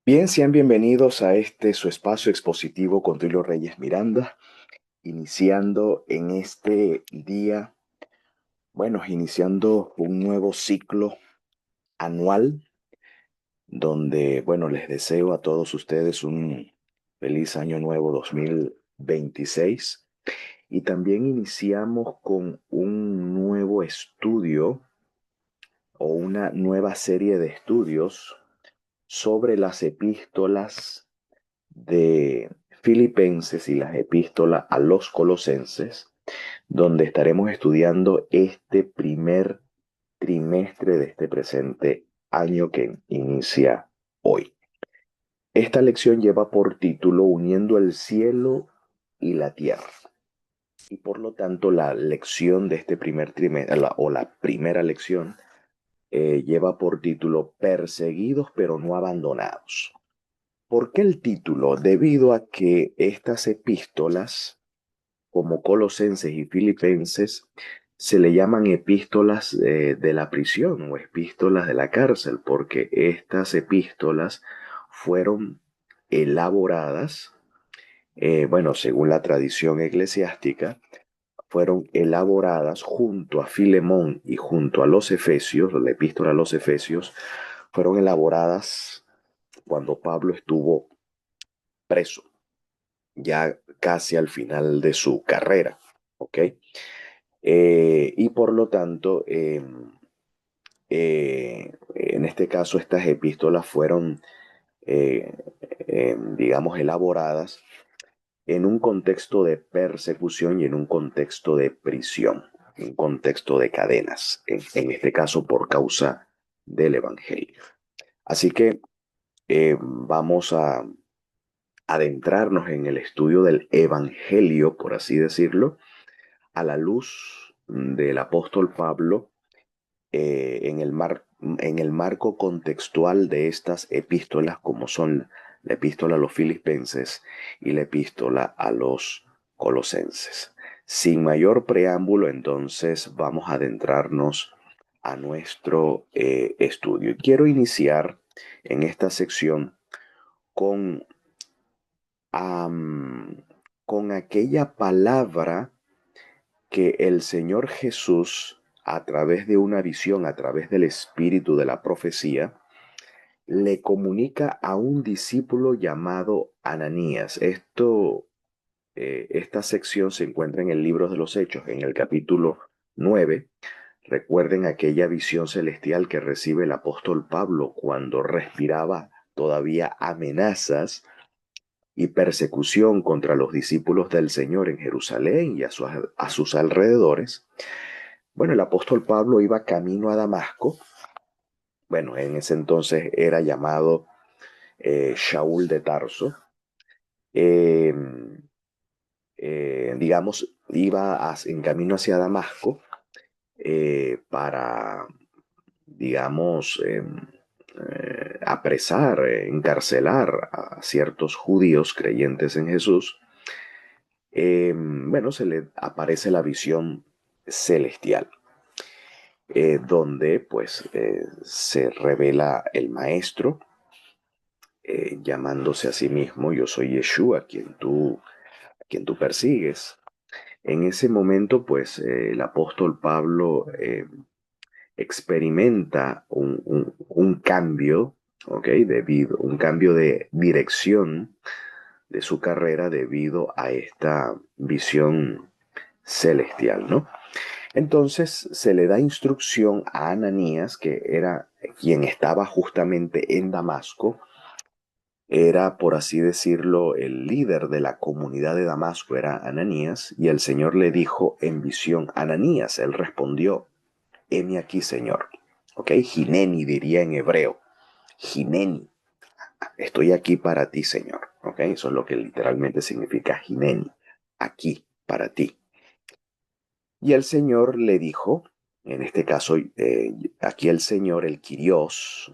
Bien, sean bienvenidos a este su espacio expositivo con Tulio Reyes Miranda, iniciando en este día, iniciando un nuevo ciclo anual donde, les deseo a todos ustedes un feliz año nuevo 2026 y también iniciamos con un nuevo estudio o una nueva serie de estudios sobre las epístolas de Filipenses y las epístolas a los Colosenses, donde estaremos estudiando este primer trimestre de este presente año que inicia hoy. Esta lección lleva por título Uniendo el cielo y la tierra. Y por lo tanto, la lección de este primer trimestre, o la primera lección, lleva por título Perseguidos pero no abandonados. ¿Por qué el título? Debido a que estas epístolas, como Colosenses y Filipenses, se le llaman epístolas de la prisión o epístolas de la cárcel, porque estas epístolas fueron elaboradas, según la tradición eclesiástica, fueron elaboradas junto a Filemón y junto a los Efesios, la epístola a los Efesios, fueron elaboradas cuando Pablo estuvo preso ya casi al final de su carrera, ¿ok? Y por lo tanto, en este caso, estas epístolas fueron, digamos, elaboradas en un contexto de persecución y en un contexto de prisión, en un contexto de cadenas, en este caso por causa del Evangelio. Así que vamos a adentrarnos en el estudio del Evangelio, por así decirlo, a la luz del apóstol Pablo en el marco contextual de estas epístolas, como son la epístola a los Filipenses y la epístola a los Colosenses. Sin mayor preámbulo, entonces vamos a adentrarnos a nuestro estudio. Y quiero iniciar en esta sección con, con aquella palabra que el Señor Jesús, a través de una visión, a través del espíritu de la profecía, le comunica a un discípulo llamado Ananías. Esta sección se encuentra en el libro de los Hechos, en el capítulo 9. Recuerden aquella visión celestial que recibe el apóstol Pablo cuando respiraba todavía amenazas y persecución contra los discípulos del Señor en Jerusalén y a sus alrededores. Bueno, el apóstol Pablo iba camino a Damasco. Bueno, en ese entonces era llamado Shaul de Tarso. Eh, digamos, en camino hacia Damasco para, digamos, apresar, encarcelar a ciertos judíos creyentes en Jesús. Se le aparece la visión celestial. Donde pues se revela el maestro llamándose a sí mismo yo soy Yeshua, quien tú persigues. En ese momento pues el apóstol Pablo experimenta un cambio, ¿ok? Un cambio de dirección de su carrera debido a esta visión celestial, ¿no? Entonces se le da instrucción a Ananías, que era quien estaba justamente en Damasco, era, por así decirlo, el líder de la comunidad de Damasco, era Ananías, y el Señor le dijo en visión, Ananías, él respondió, heme aquí, Señor. ¿Ok? Hineni diría en hebreo, Hineni, estoy aquí para ti, Señor. ¿Ok? Eso es lo que literalmente significa Hineni, aquí, para ti. Y el Señor le dijo, en este caso, aquí el Señor, el Kyrios,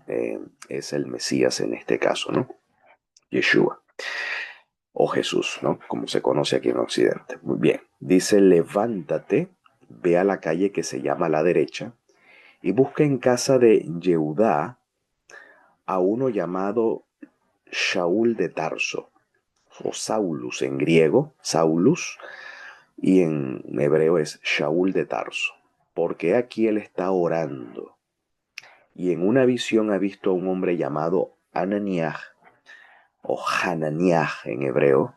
es el Mesías en este caso, ¿no? Yeshua, o Jesús, ¿no? Como se conoce aquí en Occidente. Muy bien. Dice, levántate, ve a la calle que se llama a la derecha y busca en casa de Yehudá a uno llamado Shaul de Tarso, o Saulus en griego, Saulus, y en hebreo es Shaul de Tarso, porque aquí él está orando y en una visión ha visto a un hombre llamado Ananiah o Hananiah en hebreo,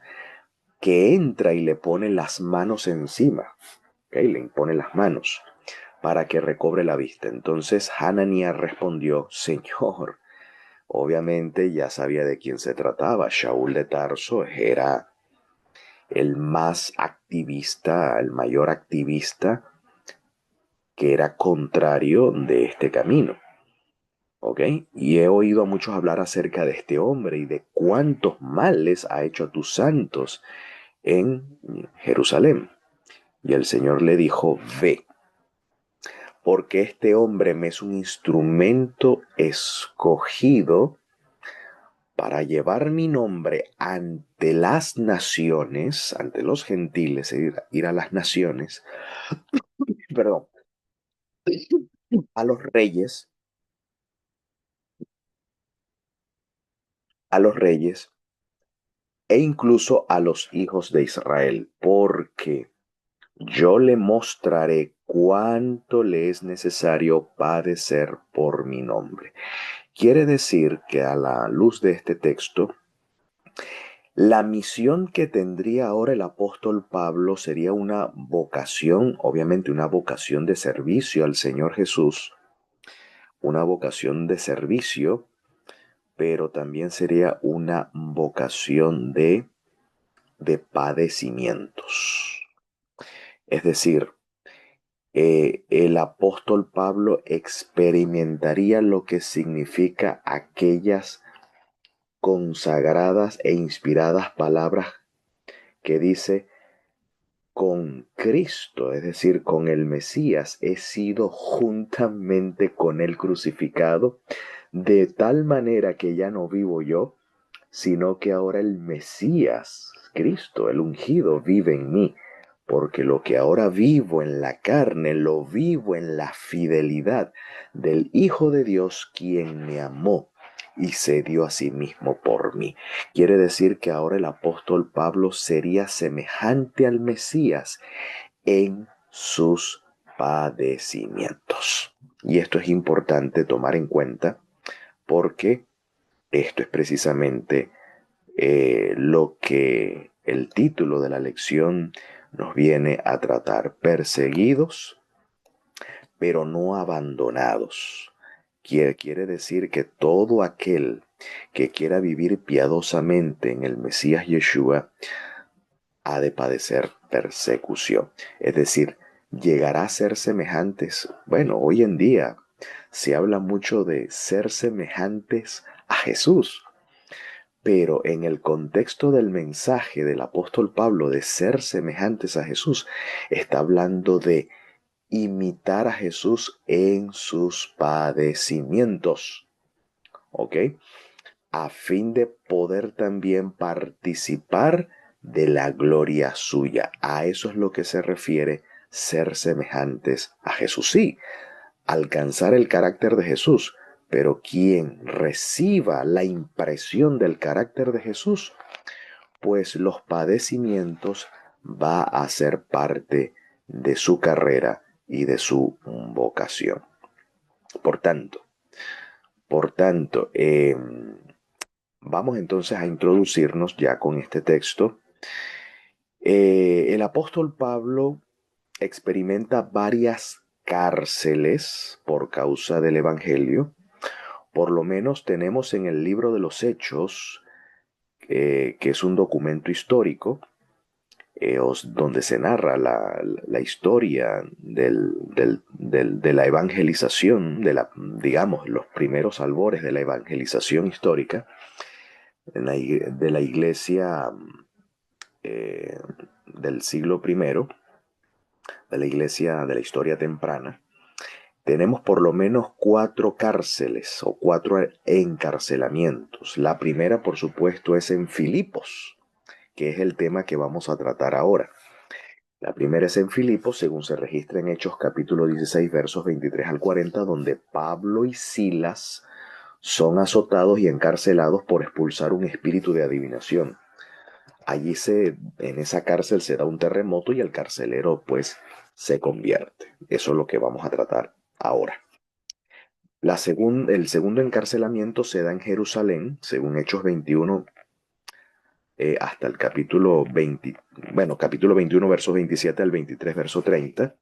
que entra y le pone las manos encima, ¿okay? Le impone las manos para que recobre la vista. Entonces Hananiah respondió, Señor, obviamente ya sabía de quién se trataba. Shaul de Tarso era el más activista, el mayor activista que era contrario de este camino. ¿Ok? Y he oído a muchos hablar acerca de este hombre y de cuántos males ha hecho a tus santos en Jerusalén. Y el Señor le dijo, ve, porque este hombre me es un instrumento escogido para llevar mi nombre ante las naciones, ante los gentiles, ir a las naciones, perdón, a los reyes, a los reyes e incluso a los hijos de Israel, porque yo le mostraré cuánto le es necesario padecer por mi nombre. Quiere decir que a la luz de este texto, la misión que tendría ahora el apóstol Pablo sería una vocación, obviamente una vocación de servicio al Señor Jesús, una vocación de servicio, pero también sería una vocación de padecimientos. Es decir, el apóstol Pablo experimentaría lo que significa aquellas consagradas e inspiradas palabras que dice, con Cristo, es decir, con el Mesías, he sido juntamente con él crucificado, de tal manera que ya no vivo yo, sino que ahora el Mesías, Cristo, el ungido, vive en mí, porque lo que ahora vivo en la carne, lo vivo en la fidelidad del Hijo de Dios, quien me amó y se dio a sí mismo por mí. Quiere decir que ahora el apóstol Pablo sería semejante al Mesías en sus padecimientos. Y esto es importante tomar en cuenta porque esto es precisamente lo que el título de la lección nos viene a tratar. Perseguidos, pero no abandonados. Quiere decir que todo aquel que quiera vivir piadosamente en el Mesías Yeshua ha de padecer persecución. Es decir, llegará a ser semejantes. Bueno, hoy en día se habla mucho de ser semejantes a Jesús. Pero en el contexto del mensaje del apóstol Pablo de ser semejantes a Jesús, está hablando de imitar a Jesús en sus padecimientos, ¿ok? A fin de poder también participar de la gloria suya. A eso es lo que se refiere ser semejantes a Jesús. Sí, alcanzar el carácter de Jesús, pero quien reciba la impresión del carácter de Jesús, pues los padecimientos va a ser parte de su carrera y de su vocación. Por tanto, por tanto, vamos entonces a introducirnos ya con este texto. El apóstol Pablo experimenta varias cárceles por causa del Evangelio. Por lo menos tenemos en el libro de los Hechos, que es un documento histórico, donde se narra la historia de la evangelización, digamos, los primeros albores de la evangelización histórica de la iglesia eh, del siglo primero, de la iglesia de la historia temprana. Tenemos por lo menos cuatro cárceles o cuatro encarcelamientos. La primera, por supuesto, es en Filipos, que es el tema que vamos a tratar ahora. La primera es en Filipos, según se registra en Hechos capítulo 16, versos 23 al 40, donde Pablo y Silas son azotados y encarcelados por expulsar un espíritu de adivinación. En esa cárcel se da un terremoto y el carcelero pues se convierte. Eso es lo que vamos a tratar ahora. El segundo encarcelamiento se da en Jerusalén, según Hechos 21, hasta el capítulo 20, bueno, capítulo 21, versos 27 al 23, verso 30,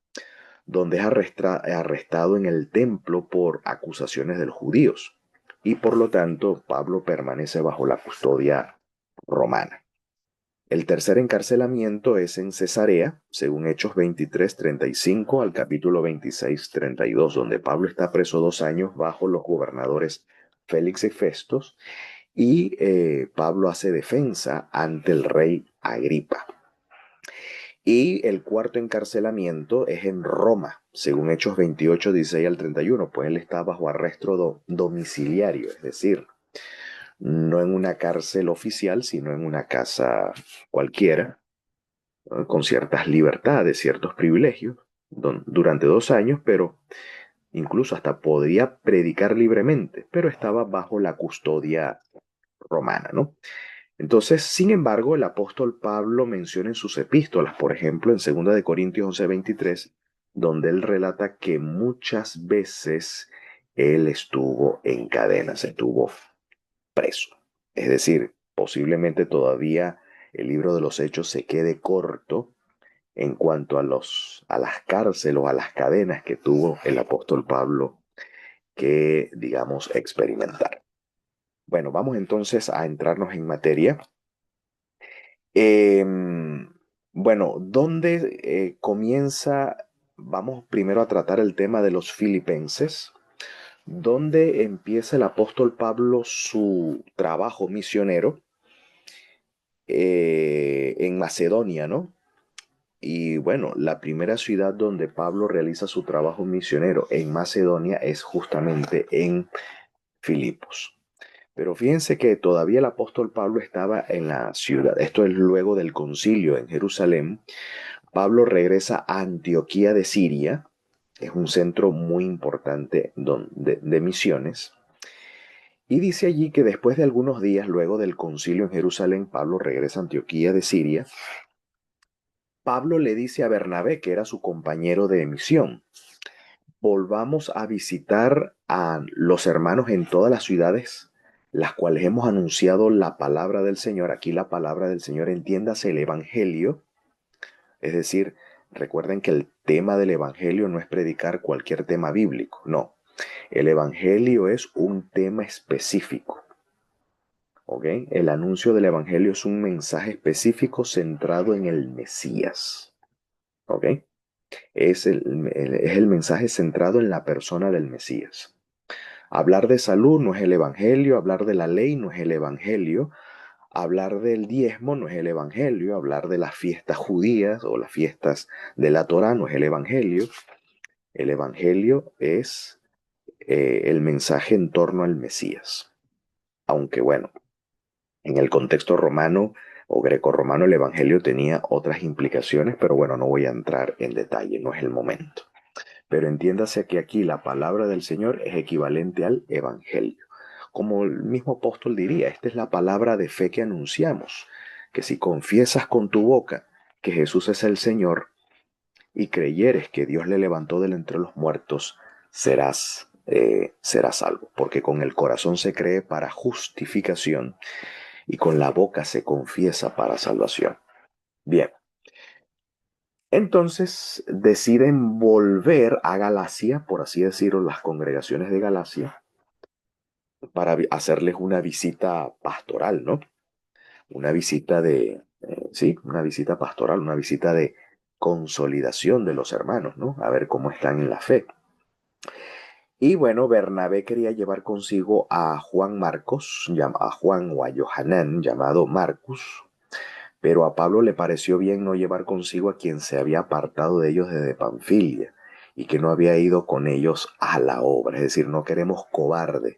donde es arrestado en el templo por acusaciones de los judíos. Y por lo tanto, Pablo permanece bajo la custodia romana. El tercer encarcelamiento es en Cesarea, según Hechos 23, 35 al capítulo 26, 32, donde Pablo está preso 2 años bajo los gobernadores Félix y Festos, y Pablo hace defensa ante el rey Agripa. Y el cuarto encarcelamiento es en Roma, según Hechos 28, 16 al 31, pues él está bajo arresto domiciliario, es decir, no en una cárcel oficial, sino en una casa cualquiera, con ciertas libertades, ciertos privilegios, durante 2 años, pero incluso hasta podía predicar libremente, pero estaba bajo la custodia romana, ¿no? Entonces, sin embargo, el apóstol Pablo menciona en sus epístolas, por ejemplo, en 2 de Corintios 11:23, donde él relata que muchas veces él estuvo en cadenas, estuvo preso. Es decir, posiblemente todavía el libro de los Hechos se quede corto en cuanto a las cárceles o a las cadenas que tuvo el apóstol Pablo que, digamos, experimentar. Bueno, vamos entonces a entrarnos en materia. Eh, bueno, ¿dónde comienza? Vamos primero a tratar el tema de los filipenses. ¿Dónde empieza el apóstol Pablo su trabajo misionero? En Macedonia, ¿no? Y bueno, la primera ciudad donde Pablo realiza su trabajo misionero en Macedonia es justamente en Filipos. Pero fíjense que todavía el apóstol Pablo estaba en la ciudad. Esto es luego del concilio en Jerusalén. Pablo regresa a Antioquía de Siria. Es un centro muy importante de misiones. Y dice allí que después de algunos días, luego del concilio en Jerusalén, Pablo regresa a Antioquía de Siria. Pablo le dice a Bernabé, que era su compañero de misión, volvamos a visitar a los hermanos en todas las ciudades, las cuales hemos anunciado la palabra del Señor. Aquí la palabra del Señor, entiéndase el Evangelio. Es decir, recuerden que el tema del Evangelio no es predicar cualquier tema bíblico, no. El Evangelio es un tema específico. ¿Ok? El anuncio del Evangelio es un mensaje específico centrado en el Mesías. ¿Ok? Es el mensaje centrado en la persona del Mesías. Hablar de salud no es el Evangelio, hablar de la ley no es el Evangelio, hablar del diezmo no es el Evangelio, hablar de las fiestas judías o las fiestas de la Torá no es el Evangelio. El Evangelio es el mensaje en torno al Mesías. Aunque bueno, en el contexto romano o grecorromano el Evangelio tenía otras implicaciones, pero bueno, no voy a entrar en detalle, no es el momento. Pero entiéndase que aquí la palabra del Señor es equivalente al Evangelio. Como el mismo apóstol diría, esta es la palabra de fe que anunciamos, que si confiesas con tu boca que Jesús es el Señor y creyeres que Dios le levantó de entre los muertos, serás salvo. Porque con el corazón se cree para justificación y con la boca se confiesa para salvación. Bien, entonces deciden volver a Galacia, por así decirlo, las congregaciones de Galacia, para hacerles una visita pastoral, ¿no? Una visita sí, una visita pastoral, una visita de consolidación de los hermanos, ¿no? A ver cómo están en la fe. Y bueno, Bernabé quería llevar consigo a Juan Marcos, a Juan o a Johanán, llamado Marcus, pero a Pablo le pareció bien no llevar consigo a quien se había apartado de ellos desde Panfilia y que no había ido con ellos a la obra. Es decir, no queremos cobarde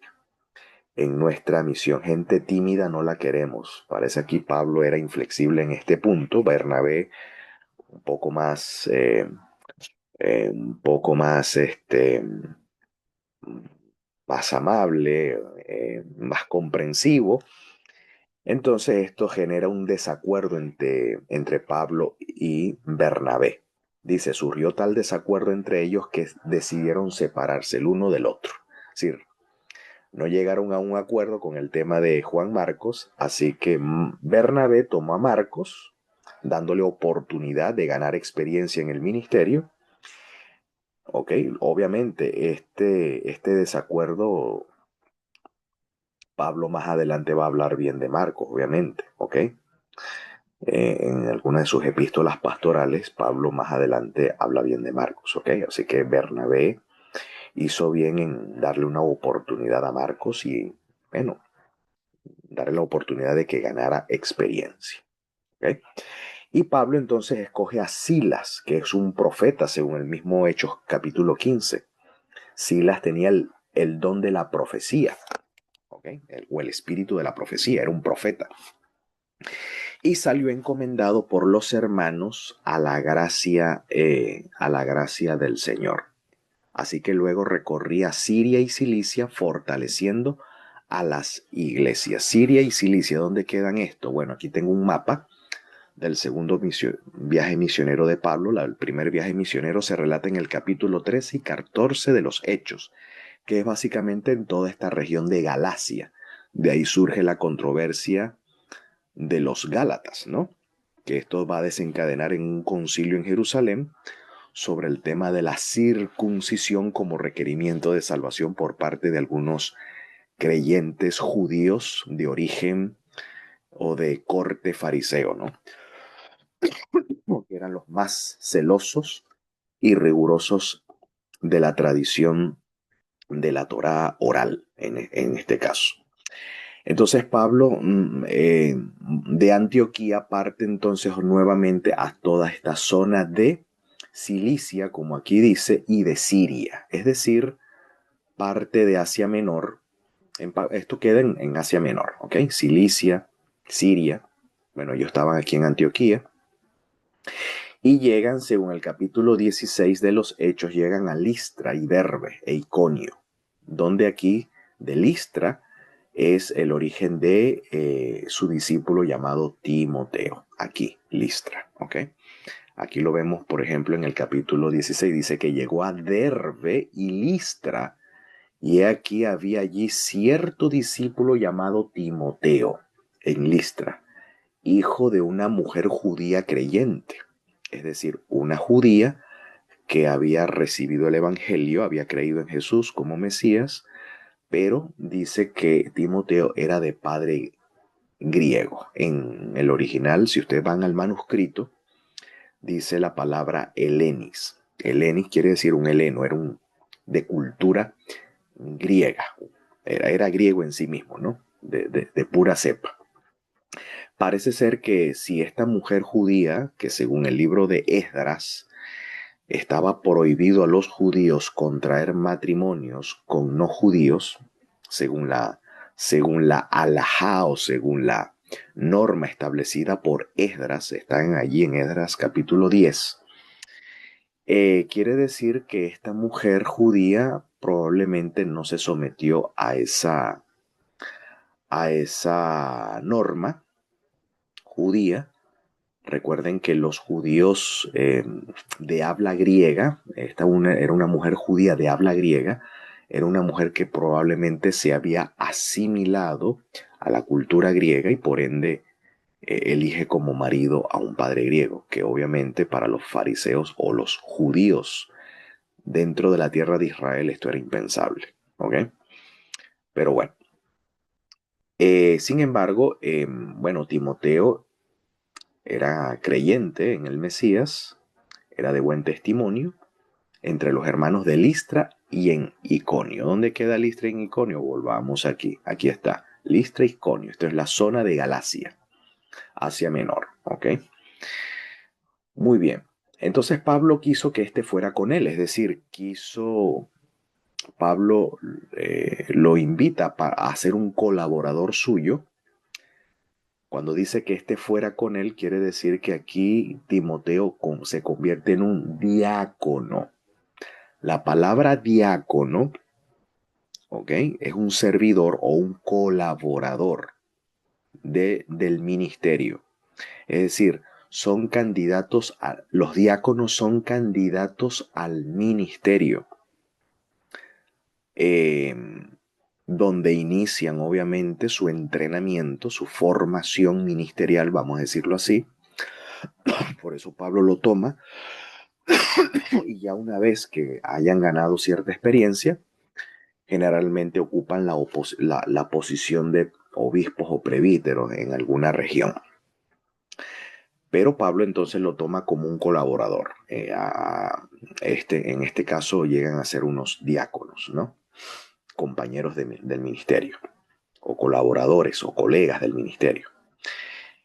en nuestra misión. Gente tímida no la queremos. Parece aquí Pablo era inflexible en este punto. Bernabé un poco más, un poco más, más amable, más comprensivo. Entonces esto genera un desacuerdo entre Pablo y Bernabé. Dice, surgió tal desacuerdo entre ellos que decidieron separarse el uno del otro. Es decir, no llegaron a un acuerdo con el tema de Juan Marcos, así que Bernabé tomó a Marcos, dándole oportunidad de ganar experiencia en el ministerio. Ok, obviamente este desacuerdo, Pablo más adelante va a hablar bien de Marcos, obviamente, ok. En alguna de sus epístolas pastorales, Pablo más adelante habla bien de Marcos, ¿ok? Así que Bernabé hizo bien en darle una oportunidad a Marcos y, bueno, darle la oportunidad de que ganara experiencia, ¿ok? Y Pablo entonces escoge a Silas, que es un profeta, según el mismo Hechos capítulo 15. Silas tenía el don de la profecía, ¿ok? O el espíritu de la profecía, era un profeta. Y salió encomendado por los hermanos a la gracia del Señor. Así que luego recorría Siria y Cilicia fortaleciendo a las iglesias. Siria y Cilicia, ¿dónde quedan esto? Bueno, aquí tengo un mapa del segundo viaje misionero de Pablo. El primer viaje misionero se relata en el capítulo 13 y 14 de los Hechos, que es básicamente en toda esta región de Galacia. De ahí surge la controversia de los Gálatas, ¿no? Que esto va a desencadenar en un concilio en Jerusalén sobre el tema de la circuncisión como requerimiento de salvación por parte de algunos creyentes judíos de origen o de corte fariseo, ¿no? Que eran los más celosos y rigurosos de la tradición de la Torá oral, en este caso. Entonces Pablo de Antioquía parte entonces nuevamente a toda esta zona de Cilicia, como aquí dice, y de Siria, es decir, parte de Asia Menor. Esto queda en Asia Menor, ¿ok? Cilicia, Siria. Bueno, ellos estaban aquí en Antioquía y llegan, según el capítulo 16 de los Hechos, llegan a Listra y Derbe e Iconio, donde aquí de Listra es el origen de su discípulo llamado Timoteo. Aquí, Listra, ¿ok? Aquí lo vemos, por ejemplo, en el capítulo 16, dice que llegó a Derbe y Listra, y aquí había allí cierto discípulo llamado Timoteo, en Listra, hijo de una mujer judía creyente, es decir, una judía que había recibido el Evangelio, había creído en Jesús como Mesías, pero dice que Timoteo era de padre griego. En el original, si ustedes van al manuscrito, dice la palabra helenis. Helenis quiere decir un heleno, era un de cultura griega. Era griego en sí mismo, ¿no? De pura cepa. Parece ser que si esta mujer judía, que según el libro de Esdras, estaba prohibido a los judíos contraer matrimonios con no judíos, según la alajá o según la norma establecida por Esdras, están allí en Esdras capítulo 10, quiere decir que esta mujer judía probablemente no se sometió a esa norma judía. Recuerden que los judíos de habla griega, era una mujer judía de habla griega, era una mujer que probablemente se había asimilado a la cultura griega y por ende elige como marido a un padre griego, que obviamente para los fariseos o los judíos dentro de la tierra de Israel esto era impensable, ¿ok? Pero bueno, sin embargo, bueno, Timoteo era creyente en el Mesías, era de buen testimonio entre los hermanos de Listra y en Iconio. ¿Dónde queda Listra y en Iconio? Volvamos aquí. Aquí está. Listra y Iconio. Esto es la zona de Galacia, Asia Menor. ¿Ok? Muy bien. Entonces Pablo quiso que éste fuera con él, es decir, Pablo lo invita a ser un colaborador suyo. Cuando dice que éste fuera con él, quiere decir que aquí Timoteo se convierte en un diácono. La palabra diácono, ¿ok? Es un servidor o un colaborador del ministerio. Es decir, son candidatos los diáconos son candidatos al ministerio, eh, donde inician obviamente su entrenamiento, su formación ministerial, vamos a decirlo así. Por eso Pablo lo toma y ya una vez que hayan ganado cierta experiencia, generalmente ocupan la posición de obispos o presbíteros en alguna región. Pero Pablo entonces lo toma como un colaborador. En este caso llegan a ser unos diáconos, ¿no? Compañeros del ministerio, o colaboradores o colegas del ministerio.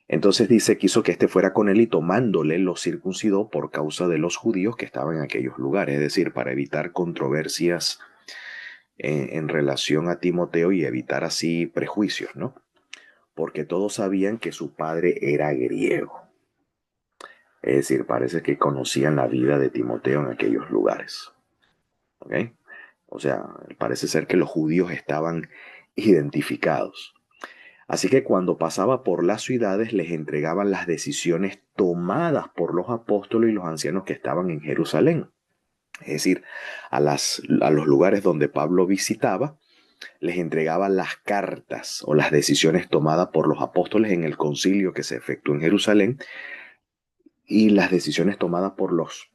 Entonces dice, quiso que éste fuera con él y tomándole lo circuncidó por causa de los judíos que estaban en aquellos lugares, es decir, para evitar controversias en relación a Timoteo y evitar así prejuicios, ¿no? Porque todos sabían que su padre era griego. Es decir, parece que conocían la vida de Timoteo en aquellos lugares. ¿Ok? O sea, parece ser que los judíos estaban identificados. Así que cuando pasaba por las ciudades les entregaban las decisiones tomadas por los apóstoles y los ancianos que estaban en Jerusalén. Es decir, a los lugares donde Pablo visitaba, les entregaba las cartas o las decisiones tomadas por los apóstoles en el concilio que se efectuó en Jerusalén y las decisiones tomadas por los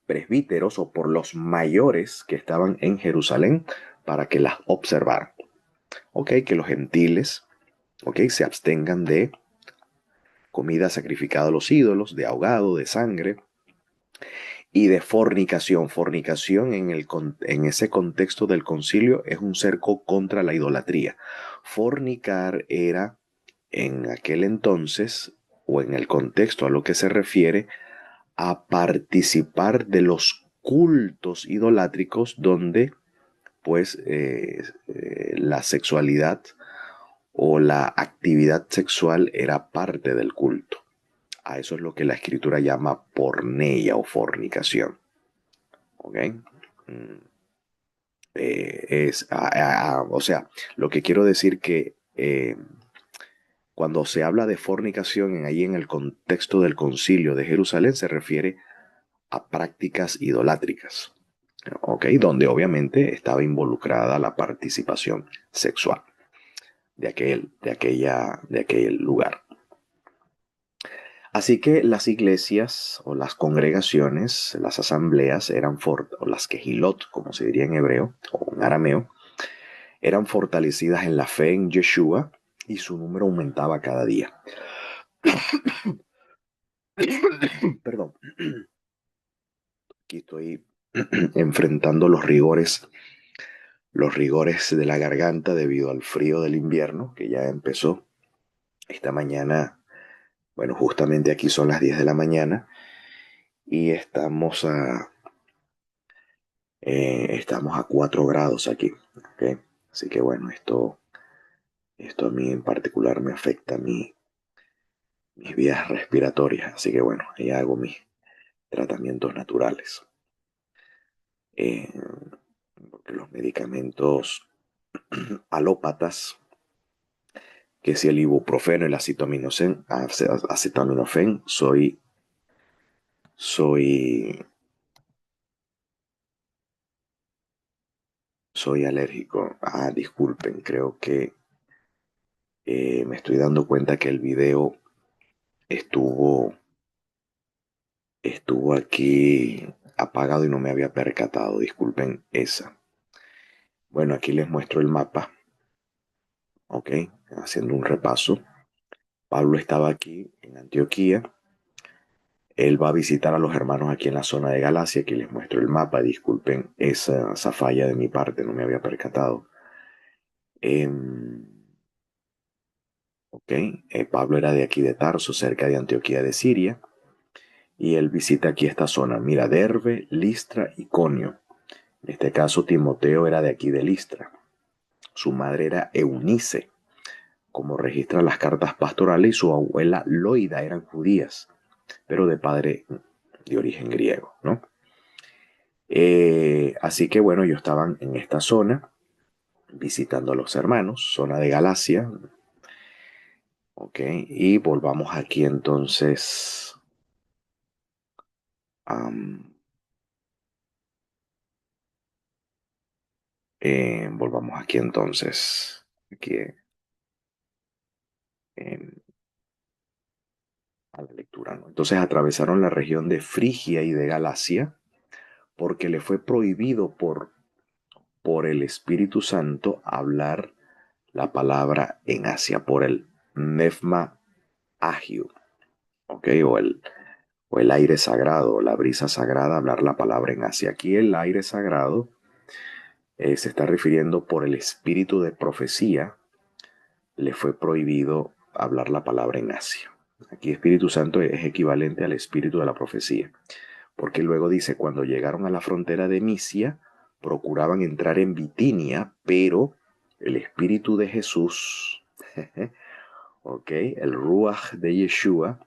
presbíteros o por los mayores que estaban en Jerusalén para que las observaran. Ok, que los gentiles, ok, se abstengan de comida sacrificada a los ídolos, de ahogado, de sangre y de fornicación. Fornicación en ese contexto del concilio es un cerco contra la idolatría. Fornicar era en aquel entonces, o en el contexto a lo que se refiere, a participar de los cultos idolátricos donde pues la sexualidad o la actividad sexual era parte del culto. A eso es lo que la escritura llama porneia o fornicación. ¿Ok? Mm, o sea, lo que quiero decir que cuando se habla de fornicación ahí en el contexto del concilio de Jerusalén se refiere a prácticas idolátricas, ¿ok? Donde obviamente estaba involucrada la participación sexual de aquel lugar. Así que las iglesias o las congregaciones, las asambleas o las quejilot, como se diría en hebreo o en arameo, eran fortalecidas en la fe en Yeshua y su número aumentaba cada día. Perdón, aquí estoy enfrentando los rigores de la garganta debido al frío del invierno que ya empezó esta mañana. Bueno, justamente aquí son las 10 de la mañana y estamos a 4 grados aquí. ¿Okay? Así que bueno, esto a mí en particular me afecta mis vías respiratorias. Así que bueno, ahí hago mis tratamientos naturales. Eh, Porque los medicamentos alópatas, que si el ibuprofeno, el acetaminofén, soy, soy alérgico. Ah, disculpen, creo que me estoy dando cuenta que el video estuvo, estuvo aquí apagado y no me había percatado. Disculpen esa. Bueno, aquí les muestro el mapa, ¿ok? Haciendo un repaso. Pablo estaba aquí en Antioquía. Él va a visitar a los hermanos aquí en la zona de Galacia. Aquí les muestro el mapa. Disculpen esa falla de mi parte, no me había percatado. Ok, Pablo era de aquí de Tarso, cerca de Antioquía de Siria. Y él visita aquí esta zona. Mira, Derbe, Listra y Conio. En este caso, Timoteo era de aquí de Listra. Su madre era Eunice, como registran las cartas pastorales, y su abuela Loida eran judías, pero de padre de origen griego, ¿no? Así que bueno, ellos estaban en esta zona visitando a los hermanos, zona de Galacia. Ok, y volvamos aquí entonces. am, Volvamos aquí entonces. Aquí em, a la lectura, ¿no? Entonces atravesaron la región de Frigia y de Galacia porque le fue prohibido por el Espíritu Santo hablar la palabra en Asia, por el Nefma Agiu, ¿ok? O el aire sagrado, la brisa sagrada, hablar la palabra en Asia. Aquí el aire sagrado se está refiriendo por el espíritu de profecía, le fue prohibido hablar la palabra en Asia. Aquí Espíritu Santo es equivalente al espíritu de la profecía, porque luego dice, cuando llegaron a la frontera de Misia, procuraban entrar en Bitinia, pero el espíritu de Jesús, ¿ok? El Ruach de Yeshua,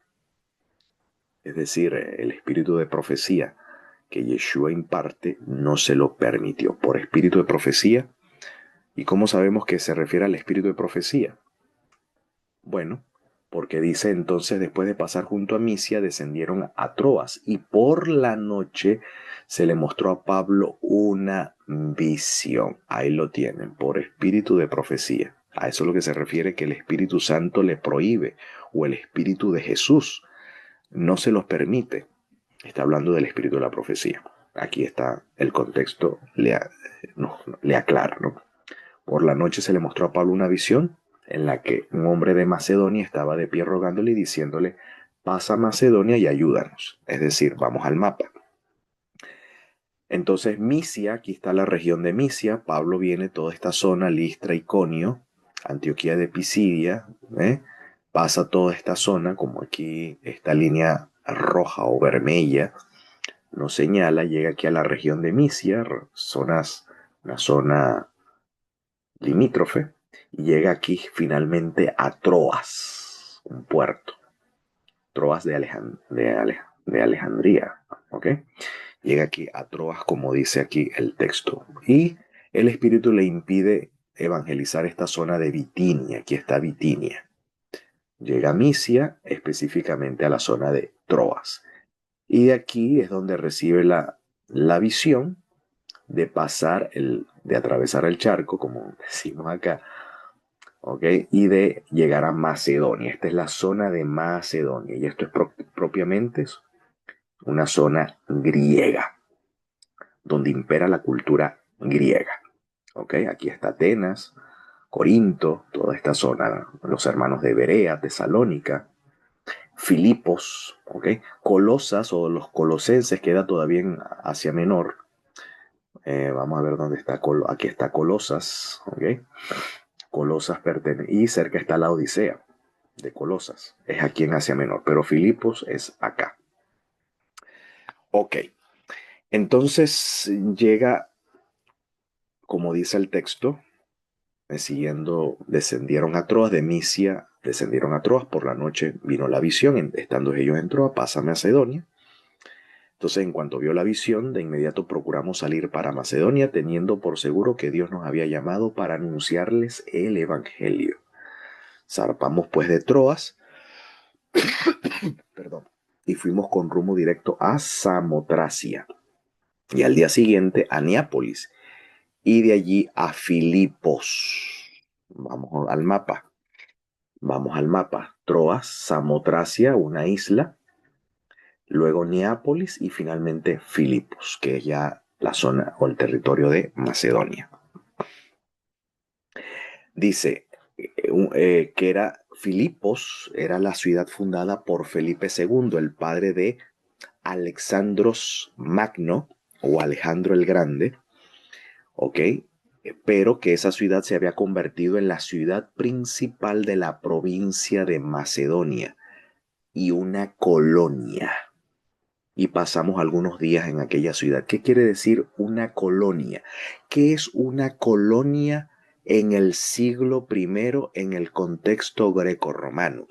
es decir, el espíritu de profecía que Yeshua imparte, no se lo permitió. Por espíritu de profecía. ¿Y cómo sabemos que se refiere al espíritu de profecía? Bueno, porque dice entonces, después de pasar junto a Misia, descendieron a Troas y por la noche se le mostró a Pablo una visión. Ahí lo tienen, por espíritu de profecía. A eso es lo que se refiere que el Espíritu Santo le prohíbe, o el Espíritu de Jesús no se los permite. Está hablando del espíritu de la profecía. Aquí está el contexto, le aclara, ¿no? Por la noche se le mostró a Pablo una visión en la que un hombre de Macedonia estaba de pie rogándole y diciéndole, pasa a Macedonia y ayúdanos. Es decir, vamos al mapa. Entonces Misia, aquí está la región de Misia, Pablo viene toda esta zona, Listra, Iconio, Antioquía de Pisidia, ¿eh? Pasa toda esta zona, como aquí esta línea roja o vermella nos señala, llega aquí a la región de Misia, una zona limítrofe, y llega aquí finalmente a Troas, un puerto, Troas de Alejandría, ¿ok? Llega aquí a Troas, como dice aquí el texto, y el Espíritu le impide evangelizar esta zona de Bitinia, aquí está Bitinia. Llega a Misia, específicamente a la zona de Troas, y de aquí es donde recibe la visión de atravesar el charco, como decimos acá, ¿ok? Y de llegar a Macedonia. Esta es la zona de Macedonia, y esto es propiamente una zona griega, donde impera la cultura griega, ¿ok? Aquí está Atenas, Corinto, toda esta zona, los hermanos de Berea, Tesalónica, Filipos, ¿ok? Colosas o los colosenses queda todavía en Asia Menor. Vamos a ver dónde está. Aquí está Colosas, ¿ok? Colosas pertenece, y cerca está la Odisea de Colosas. Es aquí en Asia Menor, pero Filipos es acá. Ok, entonces llega, como dice el texto, descendieron a Troas de Misia, descendieron a Troas, por la noche vino la visión, estando ellos en Troas, pasa a Macedonia. Entonces, en cuanto vio la visión, de inmediato procuramos salir para Macedonia, teniendo por seguro que Dios nos había llamado para anunciarles el Evangelio. Zarpamos pues de Troas, perdón, y fuimos con rumbo directo a Samotracia, y al día siguiente a Neápolis, y de allí a Filipos. Vamos al mapa. Troas, Samotracia, una isla, luego Neápolis y finalmente Filipos, que es ya la zona o el territorio de Macedonia. Dice que era Filipos, era la ciudad fundada por Felipe II, el padre de Alexandros Magno o Alejandro el Grande, ¿ok? Pero que esa ciudad se había convertido en la ciudad principal de la provincia de Macedonia y una colonia. Y pasamos algunos días en aquella ciudad. ¿Qué quiere decir una colonia? ¿Qué es una colonia en el siglo I en el contexto grecorromano?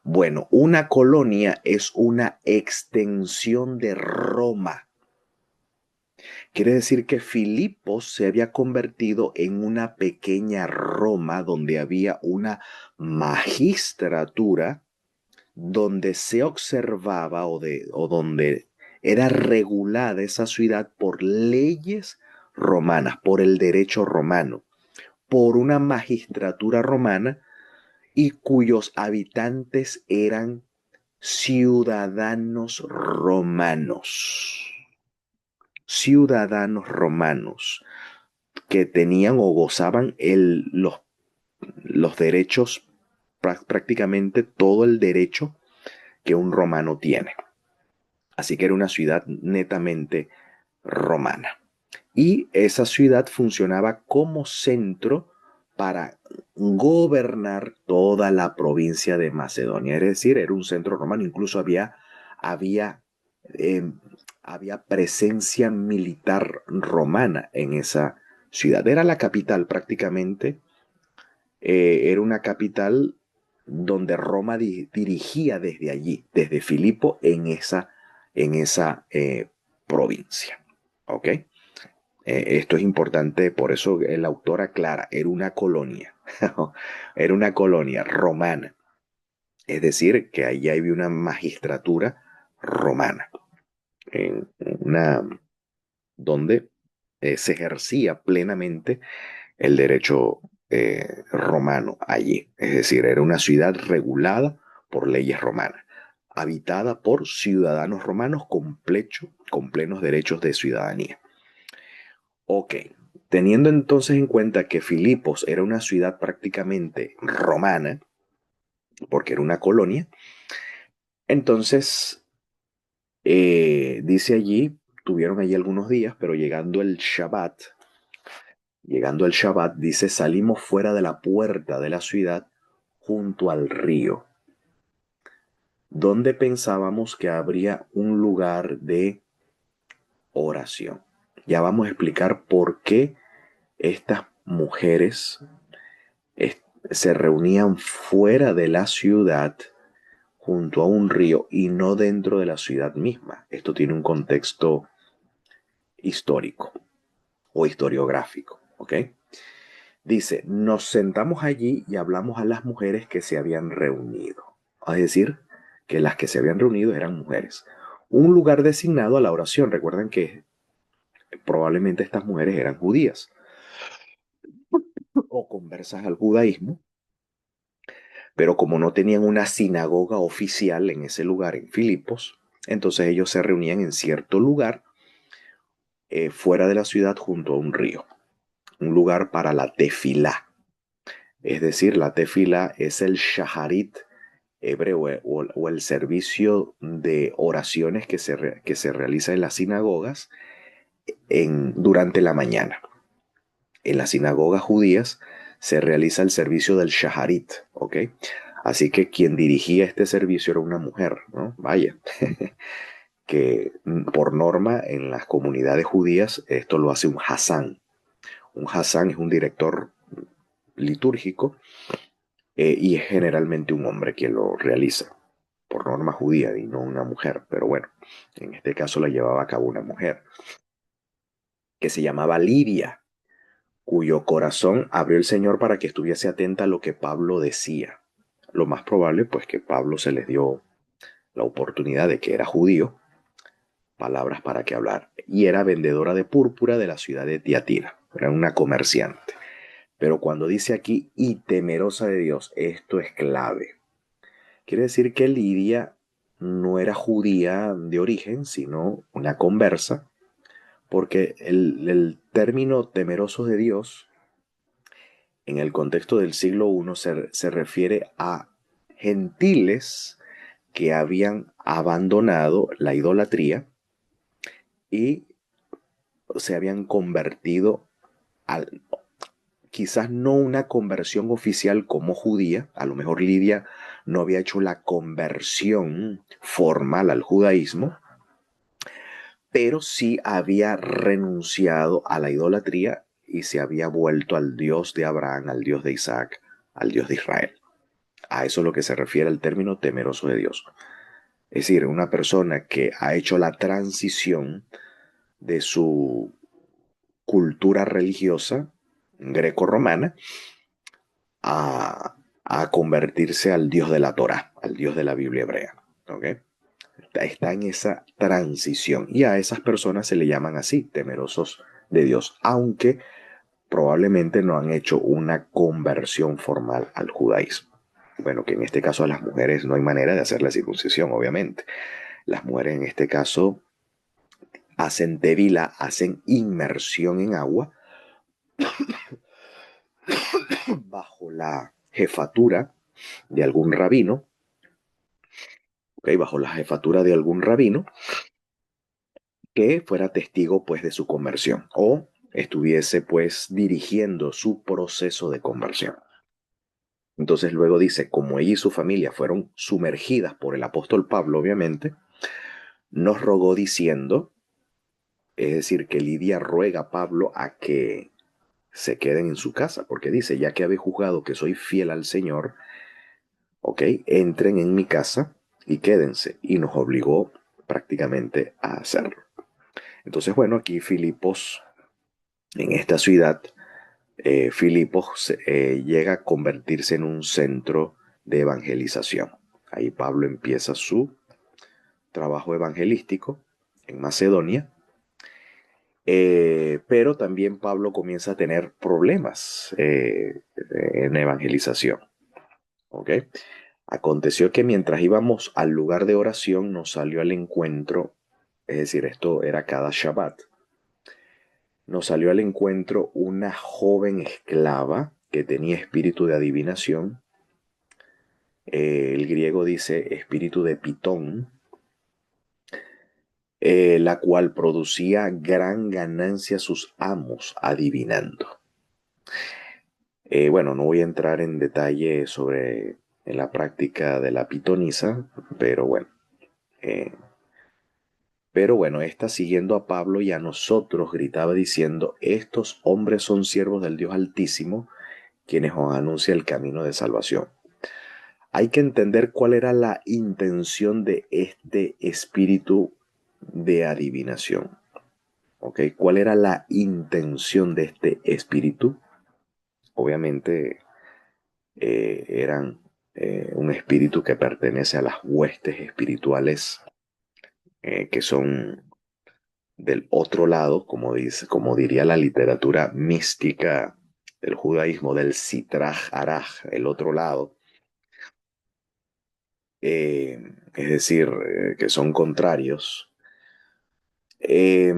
Bueno, una colonia es una extensión de Roma Quiere decir que Filipos se había convertido en una pequeña Roma donde había una magistratura donde se observaba o donde era regulada esa ciudad por leyes romanas, por el derecho romano, por una magistratura romana y cuyos habitantes eran ciudadanos romanos. Ciudadanos romanos que tenían o gozaban los derechos, prácticamente todo el derecho que un romano tiene. Así que era una ciudad netamente romana. Y esa ciudad funcionaba como centro para gobernar toda la provincia de Macedonia. Es decir, era un centro romano. Incluso había, eh, había presencia militar romana en esa ciudad. Era la capital prácticamente. Era una capital donde Roma dirigía desde allí, desde Filipo en esa provincia. ¿Ok? Esto es importante, por eso el autor aclara, era una colonia, era una colonia romana, es decir, que allí había una magistratura romana, en una, donde se ejercía plenamente el derecho romano allí, es decir, era una ciudad regulada por leyes romanas, habitada por ciudadanos romanos con plenos derechos de ciudadanía. Ok, teniendo entonces en cuenta que Filipos era una ciudad prácticamente romana, porque era una colonia, entonces dice allí, tuvieron allí algunos días, pero llegando el Shabbat, dice, salimos fuera de la puerta de la ciudad junto al río, donde pensábamos que habría un lugar de oración. Ya vamos a explicar por qué estas mujeres se reunían fuera de la ciudad junto a un río y no dentro de la ciudad misma. Esto tiene un contexto histórico o historiográfico, ¿ok? Dice, nos sentamos allí y hablamos a las mujeres que se habían reunido. Es decir, que las que se habían reunido eran mujeres. Un lugar designado a la oración. Recuerden que probablemente estas mujeres eran judías o conversas al judaísmo, pero como no tenían una sinagoga oficial en ese lugar, en Filipos, entonces ellos se reunían en cierto lugar fuera de la ciudad junto a un río, un lugar para la tefilá. Es decir, la tefilá es el shaharit hebreo o el servicio de oraciones que se realiza en las sinagogas durante la mañana. En las sinagogas judías se realiza el servicio del shaharit, ¿ok? Así que quien dirigía este servicio era una mujer, ¿no? Vaya, que por norma en las comunidades judías esto lo hace un Hasán. Un Hasán es un director litúrgico y es generalmente un hombre quien lo realiza, por norma judía y no una mujer. Pero bueno, en este caso la llevaba a cabo una mujer que se llamaba Lidia, cuyo corazón abrió el Señor para que estuviese atenta a lo que Pablo decía. Lo más probable, pues que Pablo se les dio la oportunidad de que era judío, palabras para que hablar. Y era vendedora de púrpura de la ciudad de Tiatira. Era una comerciante. Pero cuando dice aquí, y temerosa de Dios, esto es clave. Quiere decir que Lidia no era judía de origen, sino una conversa, porque el término temerosos de Dios, en el contexto del siglo I, se refiere a gentiles que habían abandonado la idolatría y se habían convertido al, quizás no una conversión oficial como judía, a lo mejor Lidia no había hecho la conversión formal al judaísmo, pero sí había renunciado a la idolatría y se había vuelto al Dios de Abraham, al Dios de Isaac, al Dios de Israel. A eso es lo que se refiere el término temeroso de Dios. Es decir, una persona que ha hecho la transición de su cultura religiosa greco-romana a convertirse al Dios de la Torá, al Dios de la Biblia hebrea. ¿Okay? Está en esa transición y a esas personas se le llaman así, temerosos de Dios, aunque probablemente no han hecho una conversión formal al judaísmo. Bueno, que en este caso a las mujeres no hay manera de hacer la circuncisión, obviamente. Las mujeres en este caso hacen tevila, hacen inmersión en agua bajo la jefatura de algún rabino, ¿okay? Bajo la jefatura de algún rabino que fuera testigo pues de su conversión o estuviese pues dirigiendo su proceso de conversión. Entonces luego dice, como ella y su familia fueron sumergidas por el apóstol Pablo, obviamente, nos rogó diciendo, es decir, que Lidia ruega a Pablo a que se queden en su casa, porque dice, ya que habéis juzgado que soy fiel al Señor, ok, entren en mi casa y quédense. Y nos obligó prácticamente a hacerlo. Entonces, bueno, aquí Filipos, en esta ciudad, Filipos llega a convertirse en un centro de evangelización. Ahí Pablo empieza su trabajo evangelístico en Macedonia, pero también Pablo comienza a tener problemas en evangelización. ¿Ok? Aconteció que mientras íbamos al lugar de oración nos salió al encuentro, es decir, esto era cada Shabbat, nos salió al encuentro una joven esclava que tenía espíritu de adivinación. El griego dice espíritu de Pitón, la cual producía gran ganancia a sus amos adivinando. Bueno, no voy a entrar en detalle sobre en la práctica de la pitonisa, pero bueno. Eh, pero bueno, esta siguiendo a Pablo y a nosotros gritaba diciendo, estos hombres son siervos del Dios Altísimo, quienes os anuncia el camino de salvación. Hay que entender cuál era la intención de este espíritu de adivinación. ¿Ok? ¿Cuál era la intención de este espíritu? Obviamente eran un espíritu que pertenece a las huestes espirituales que son del otro lado, como diría la literatura mística del judaísmo, del Sitraj Araj, el otro lado, es decir, que son contrarios. Eh,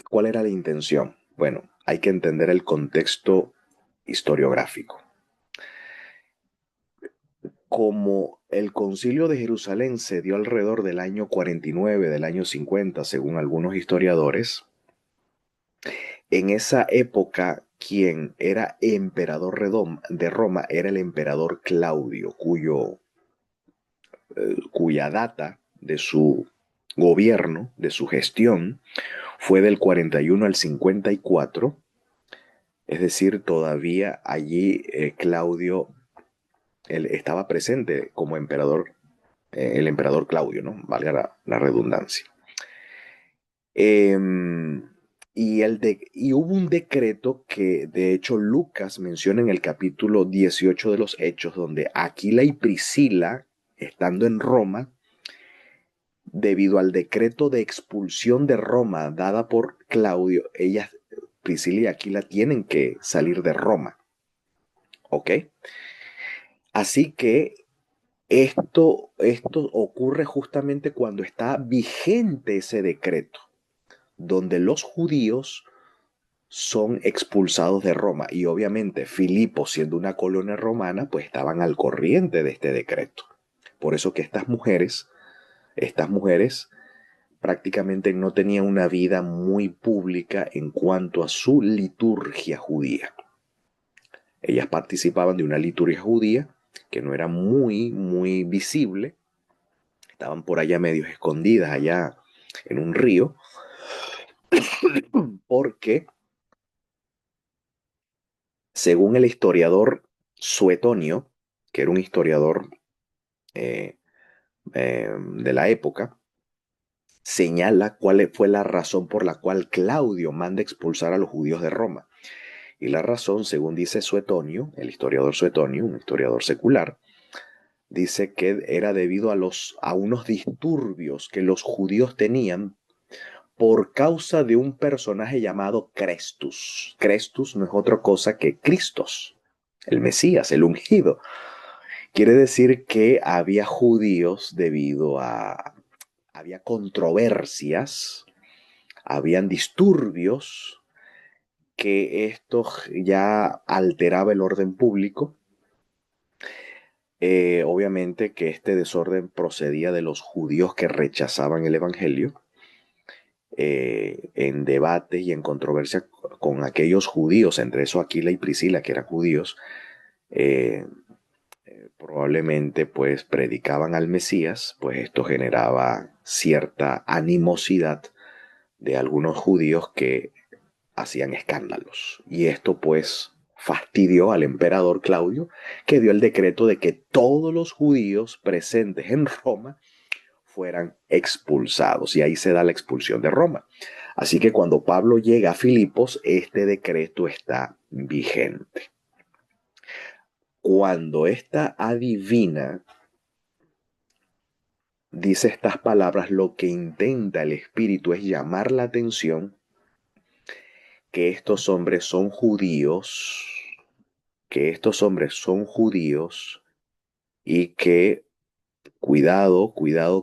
¿Cuál era la intención? Bueno, hay que entender el contexto historiográfico. Como el concilio de Jerusalén se dio alrededor del año 49, del año 50, según algunos historiadores, en esa época quien era emperador de Roma era el emperador Claudio, cuya data de su gobierno, de su gestión, fue del 41 al 54. Es decir, todavía allí Claudio él estaba presente como emperador, el emperador Claudio, ¿no? Valga la redundancia. Eh, y hubo un decreto que de hecho Lucas menciona en el capítulo 18 de los Hechos, donde Aquila y Priscila, estando en Roma, debido al decreto de expulsión de Roma dada por Claudio, ellas, Priscila y Aquila, tienen que salir de Roma. ¿Ok? Así que esto ocurre justamente cuando está vigente ese decreto, donde los judíos son expulsados de Roma. Y obviamente Filipo, siendo una colonia romana, pues estaban al corriente de este decreto. Por eso que estas mujeres prácticamente no tenían una vida muy pública en cuanto a su liturgia judía. Ellas participaban de una liturgia judía que no era muy visible. Estaban por allá medio escondidas, allá en un río, porque según el historiador Suetonio, que era un historiador de la época, señala cuál fue la razón por la cual Claudio manda expulsar a los judíos de Roma. Y la razón, según dice Suetonio, el historiador Suetonio, un historiador secular, dice que era debido a unos disturbios que los judíos tenían por causa de un personaje llamado Crestus. Crestus no es otra cosa que Cristos, el Mesías, el ungido. Quiere decir que había judíos había controversias, habían disturbios, que esto ya alteraba el orden público. Obviamente que este desorden procedía de los judíos que rechazaban el Evangelio, en debate y en controversia con aquellos judíos, entre esos Aquila y Priscila, que eran judíos, eh, probablemente pues predicaban al Mesías, pues esto generaba cierta animosidad de algunos judíos que hacían escándalos. Y esto pues fastidió al emperador Claudio, que dio el decreto de que todos los judíos presentes en Roma fueran expulsados. Y ahí se da la expulsión de Roma. Así que cuando Pablo llega a Filipos, este decreto está vigente. Cuando esta adivina dice estas palabras, lo que intenta el Espíritu es llamar la atención que estos hombres son judíos, que estos hombres son judíos y que cuidado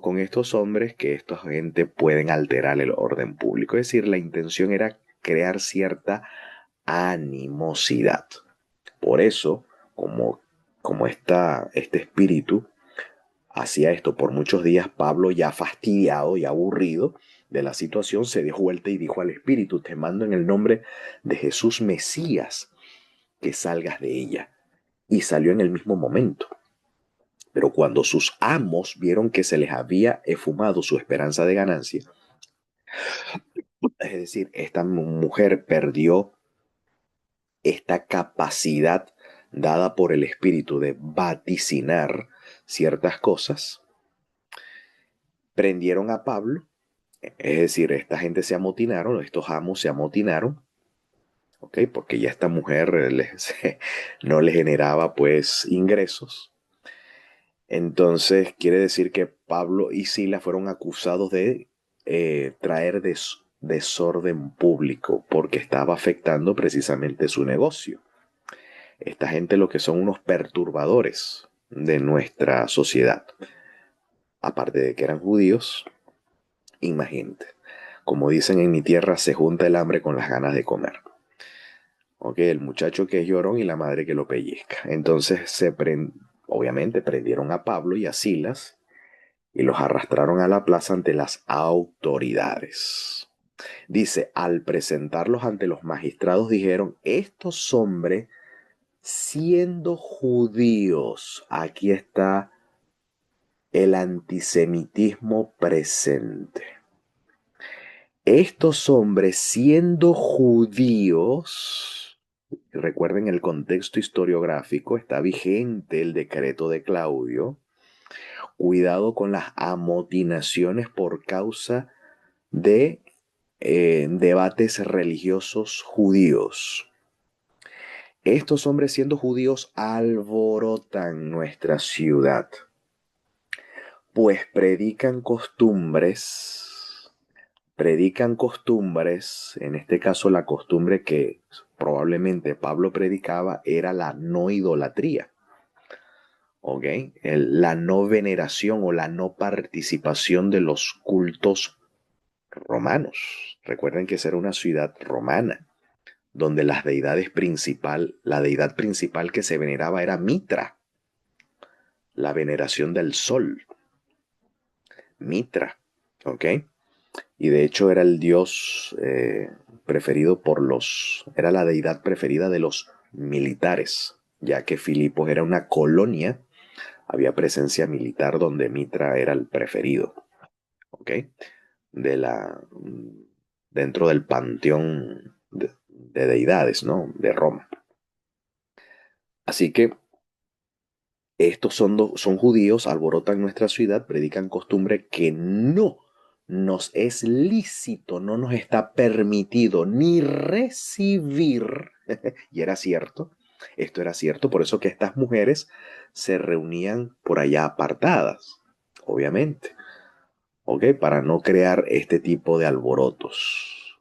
con estos hombres, que esta gente pueden alterar el orden público. Es decir, la intención era crear cierta animosidad. Por eso, como este espíritu hacía esto por muchos días, Pablo, ya fastidiado y aburrido de la situación, se dio vuelta y dijo al espíritu: te mando en el nombre de Jesús Mesías que salgas de ella. Y salió en el mismo momento. Pero cuando sus amos vieron que se les había esfumado su esperanza de ganancia, es decir, esta mujer perdió esta capacidad dada por el espíritu de vaticinar ciertas cosas, prendieron a Pablo. Es decir, esta gente se amotinaron, estos amos se amotinaron, ¿ok? Porque ya esta mujer no le generaba pues ingresos. Entonces quiere decir que Pablo y Sila fueron acusados de traer desorden público porque estaba afectando precisamente su negocio. Esta gente lo que son unos perturbadores de nuestra sociedad. Aparte de que eran judíos, imagínate. Como dicen en mi tierra, se junta el hambre con las ganas de comer. ¿Ok? El muchacho que es llorón y la madre que lo pellizca. Entonces obviamente prendieron a Pablo y a Silas y los arrastraron a la plaza ante las autoridades. Dice, al presentarlos ante los magistrados dijeron, estos hombres, siendo judíos, aquí está el antisemitismo presente. Estos hombres, siendo judíos, recuerden el contexto historiográfico, está vigente el decreto de Claudio. Cuidado con las amotinaciones por causa de debates religiosos judíos. Estos hombres, siendo judíos, alborotan nuestra ciudad, pues predican costumbres, en este caso la costumbre que probablemente Pablo predicaba era la no idolatría, ¿ok? La no veneración o la no participación de los cultos romanos. Recuerden que esa era una ciudad romana, donde la deidad principal que se veneraba era Mitra, la veneración del sol, Mitra, ¿ok? Y de hecho era el dios preferido era la deidad preferida de los militares, ya que Filipos era una colonia, había presencia militar donde Mitra era el preferido, ¿ok? De la, dentro del panteón de deidades, ¿no? De Roma. Así que estos son judíos, alborotan nuestra ciudad, predican costumbre que no nos es lícito, no nos está permitido ni recibir, y era cierto, esto era cierto, por eso que estas mujeres se reunían por allá apartadas, obviamente, ¿ok? Para no crear este tipo de alborotos.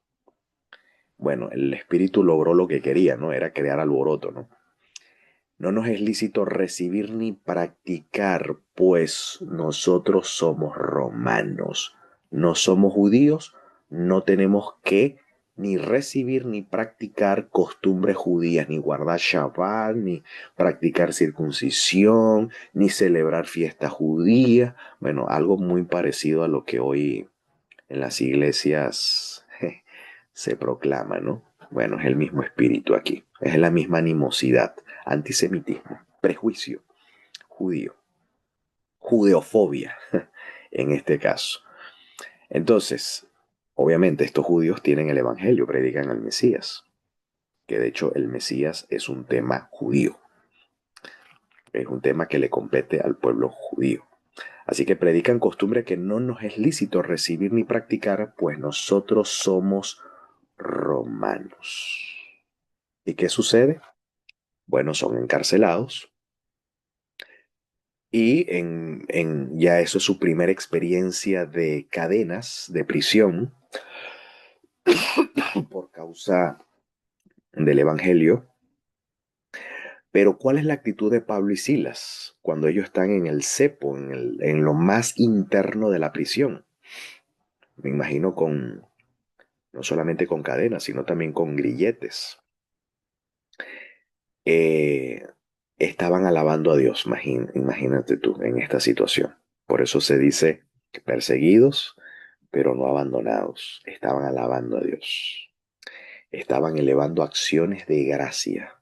Bueno, el espíritu logró lo que quería, ¿no? Era crear alboroto, ¿no? No nos es lícito recibir ni practicar, pues nosotros somos romanos, no somos judíos, no tenemos que ni recibir ni practicar costumbres judías, ni guardar Shabbat, ni practicar circuncisión, ni celebrar fiestas judías. Bueno, algo muy parecido a lo que hoy en las iglesias se proclama, ¿no? Bueno, es el mismo espíritu aquí, es la misma animosidad, antisemitismo, prejuicio, judío, judeofobia en este caso. Entonces, obviamente estos judíos tienen el evangelio, predican al Mesías, que de hecho el Mesías es un tema judío, es un tema que le compete al pueblo judío. Así que predican costumbre que no nos es lícito recibir ni practicar, pues nosotros somos romanos. ¿Y qué sucede? Bueno, son encarcelados y ya eso es su primera experiencia de cadenas, de prisión, por causa del Evangelio. Pero ¿cuál es la actitud de Pablo y Silas cuando ellos están en el cepo, en lo más interno de la prisión? Me imagino no solamente con cadenas, sino también con grilletes. Eh, Estaban alabando a Dios, imagínate tú, en esta situación. Por eso se dice que perseguidos, pero no abandonados. Estaban alabando a Dios. Estaban elevando acciones de gracia.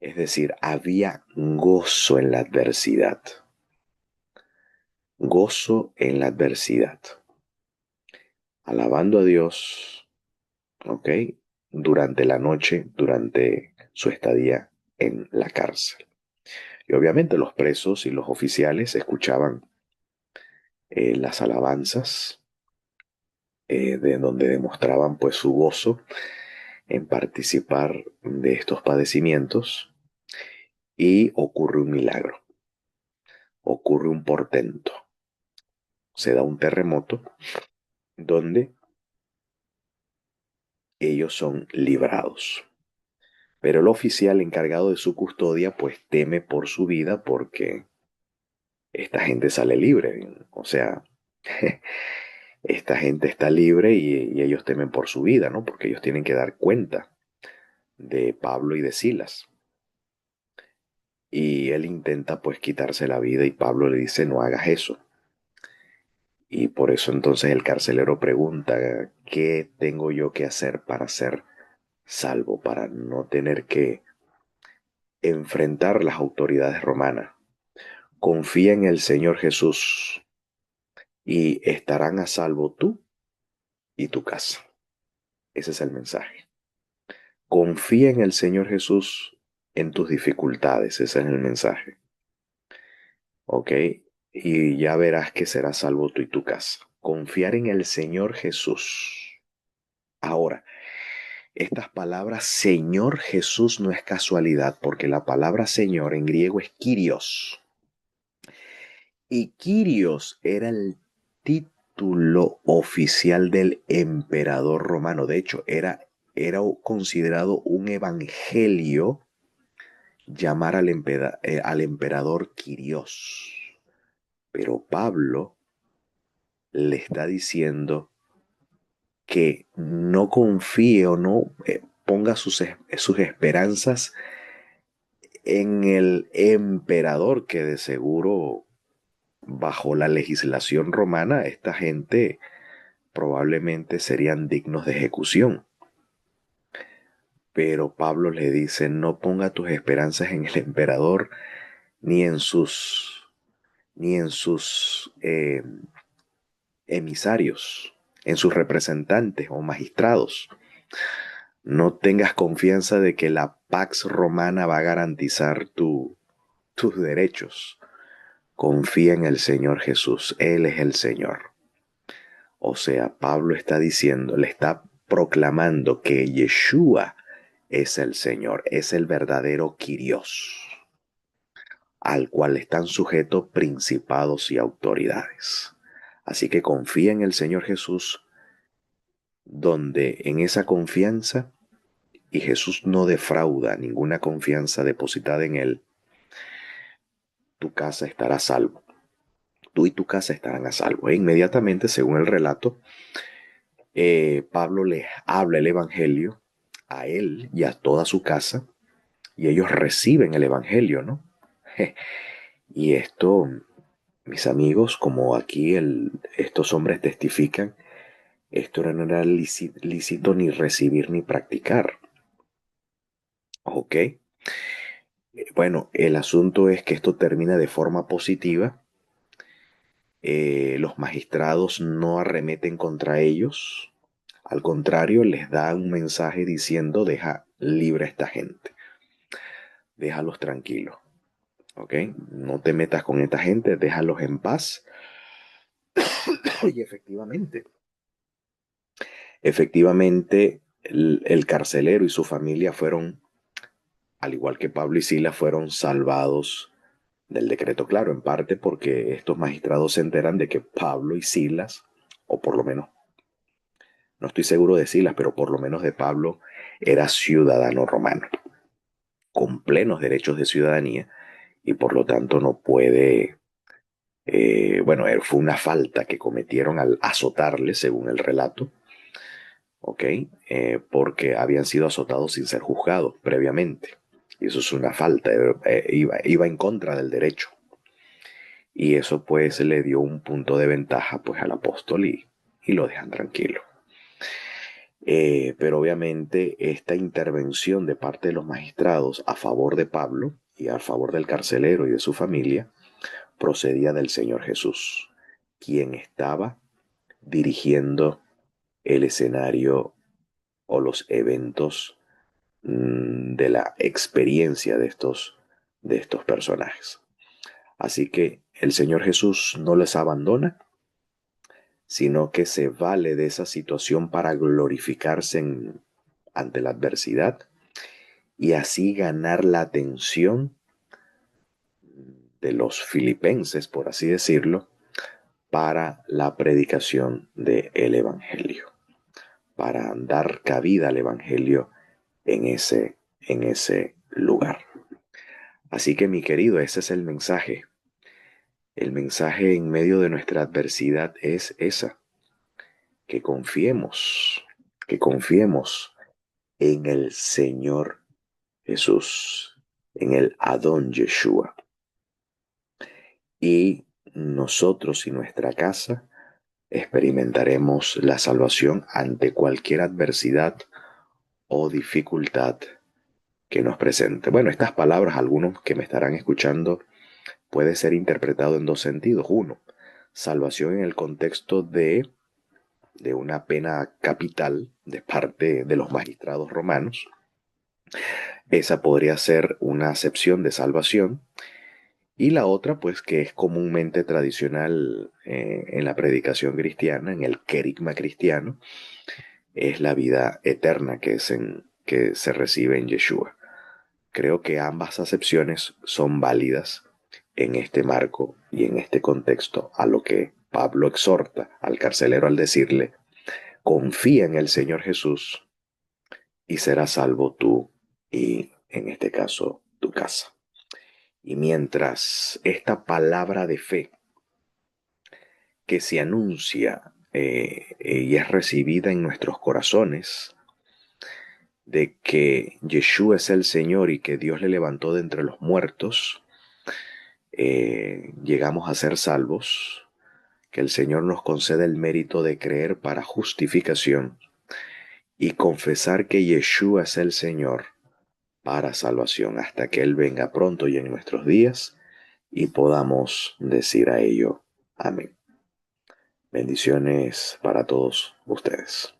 Es decir, había gozo en la adversidad. Gozo en la adversidad. Alabando a Dios, ¿ok? Durante la noche, durante su estadía en la cárcel. Y obviamente los presos y los oficiales escuchaban las alabanzas, de donde demostraban pues su gozo en participar de estos padecimientos, y ocurre un milagro, ocurre un portento, se da un terremoto donde ellos son librados. Pero el oficial encargado de su custodia pues teme por su vida porque esta gente sale libre, o sea, esta gente está libre y ellos temen por su vida, ¿no? Porque ellos tienen que dar cuenta de Pablo y de Silas. Y él intenta pues quitarse la vida y Pablo le dice no hagas eso. Y por eso entonces el carcelero pregunta, ¿qué tengo yo que hacer para ser salvo, para no tener que enfrentar las autoridades romanas? Confía en el Señor Jesús y estarán a salvo tú y tu casa. Ese es el mensaje. Confía en el Señor Jesús en tus dificultades. Ese es el mensaje. ¿Ok? Y ya verás que serás salvo tú y tu casa. Confiar en el Señor Jesús. Ahora, estas palabras Señor Jesús no es casualidad, porque la palabra Señor en griego es Kyrios. Y Kyrios era el título oficial del emperador romano. De hecho, era considerado un evangelio llamar al emperador Kyrios. Pero Pablo le está diciendo que no confíe o no ponga sus esperanzas en el emperador, que de seguro bajo la legislación romana esta gente probablemente serían dignos de ejecución. Pero Pablo le dice, no ponga tus esperanzas en el emperador ni en sus emisarios, en sus representantes o magistrados. No tengas confianza de que la Pax Romana va a garantizar tus derechos. Confía en el Señor Jesús, Él es el Señor. O sea, Pablo está diciendo, le está proclamando que Yeshua es el Señor, es el verdadero Kyrios, al cual están sujetos principados y autoridades. Así que confía en el Señor Jesús, donde en esa confianza, y Jesús no defrauda ninguna confianza depositada en Él, tu casa estará a salvo. Tú y tu casa estarán a salvo. E inmediatamente, según el relato, Pablo les habla el Evangelio a él y a toda su casa, y ellos reciben el Evangelio, ¿no? Y esto, mis amigos, como aquí estos hombres testifican, esto no era lícito ni recibir ni practicar. ¿Ok? Bueno, el asunto es que esto termina de forma positiva. Los magistrados no arremeten contra ellos. Al contrario, les da un mensaje diciendo, deja libre a esta gente. Déjalos tranquilos. ¿Ok? No te metas con esta gente, déjalos en paz. Y efectivamente, el carcelero y su familia fueron, al igual que Pablo y Silas, fueron salvados del decreto, claro, en parte porque estos magistrados se enteran de que Pablo y Silas, o por lo menos, no estoy seguro de Silas, pero por lo menos de Pablo, era ciudadano romano, con plenos derechos de ciudadanía, y por lo tanto no puede, bueno, fue una falta que cometieron al azotarle, según el relato, ¿ok? Porque habían sido azotados sin ser juzgados previamente. Y eso es una falta, iba en contra del derecho. Y eso pues le dio un punto de ventaja pues al apóstol y lo dejan tranquilo. Pero obviamente esta intervención de parte de los magistrados a favor de Pablo y a favor del carcelero y de su familia procedía del Señor Jesús, quien estaba dirigiendo el escenario o los eventos de la experiencia de estos personajes. Así que el Señor Jesús no les abandona, sino que se vale de esa situación para glorificarse ante la adversidad y así ganar la atención de los filipenses, por así decirlo, para la predicación del Evangelio, para dar cabida al Evangelio en ese lugar. Así que mi querido, ese es el mensaje. El mensaje en medio de nuestra adversidad es esa, que confiemos en el Señor Jesús, en el Adón Yeshua. Y nosotros y nuestra casa experimentaremos la salvación ante cualquier adversidad o dificultad que nos presente. Bueno, estas palabras, algunos que me estarán escuchando, puede ser interpretado en dos sentidos. Uno, salvación en el contexto de una pena capital de parte de los magistrados romanos. Esa podría ser una acepción de salvación. Y la otra, pues que es comúnmente tradicional en la predicación cristiana, en el querigma cristiano, es la vida eterna que se recibe en Yeshua. Creo que ambas acepciones son válidas en este marco y en este contexto, a lo que Pablo exhorta al carcelero al decirle, confía en el Señor Jesús y serás salvo tú y, en este caso, tu casa. Y mientras esta palabra de fe que se anuncia y es recibida en nuestros corazones, de que Yeshua es el Señor y que Dios le levantó de entre los muertos, llegamos a ser salvos, que el Señor nos concede el mérito de creer para justificación y confesar que Yeshua es el Señor para salvación hasta que Él venga pronto y en nuestros días y podamos decir a ello amén. Bendiciones para todos ustedes.